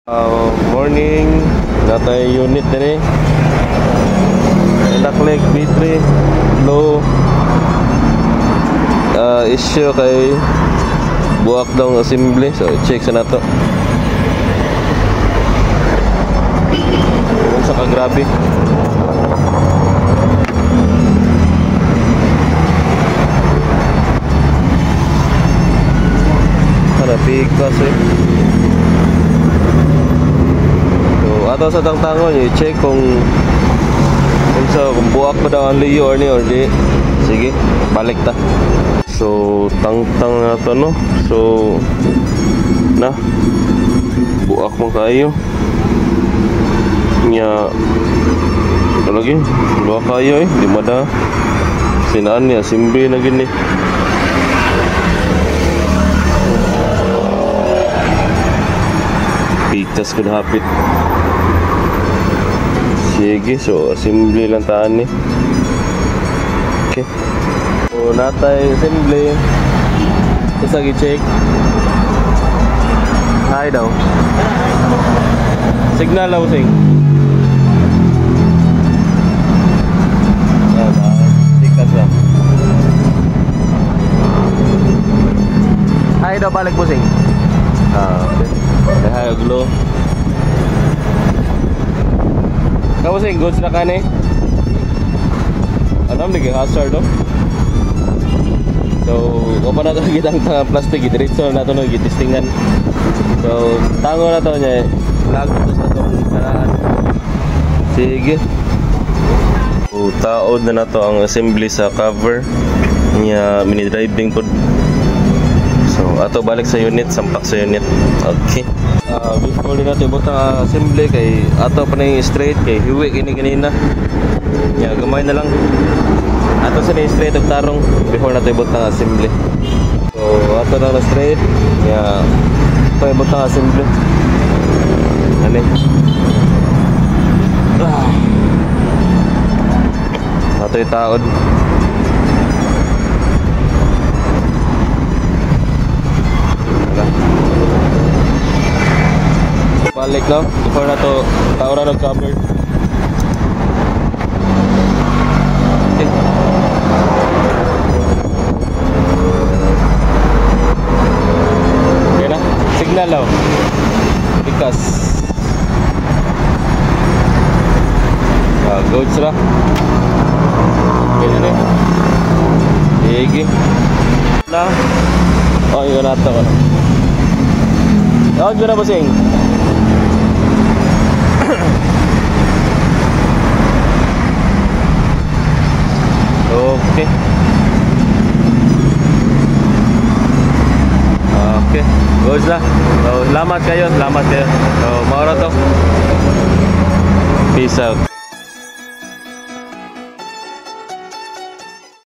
Morning, natay unit din Naklik B3 low issue kay buwak daw ng assembly, so check sa nato kung sa kagrabe. Para pikas ato sa tangtangon i-check kung buwak pa daw ang liyo or di. Sige, balik ta. So tangtang na to, no? So na buwak mo kayo nya lagi buwak kayo di mada sinaan niya simbi na gini. Pitas ko na hapit. Sige, so assembly lang taan ni. Okay. So natay assembly. Isa gi-check. Hay daw. Signal daw sing. Tikas lang. Hay daw balik mo sing. Okay. Hay glow. Kamu sih goods na kane? Anam naging hazard do? So, kung na ito kitang plastic, diretso na ito nag-testingan. So, tango na ito niya lago ito sa itong karaan. Sige. So, taod na ito ang assembly sa cover niya mini driving pod. So, ato balik sa unit, sampak sa unit. Okay. Before din natin ibot ang assembly kay ato pa na yung straight kay hiwi ganina ya gamay na lang ato sa na straight og tarong before natin ibot ang assembly. So ato na straight ya ito ibot ang assembly ani ato yung taod. Balik lang before na to taura ng cover. Okay. Okay na signal lang pikas good sila. Okay na sige na yun nato ko na ba sing. Okay. Okay. Goes lah. So, selamat kayo. So, maura to. Peace out.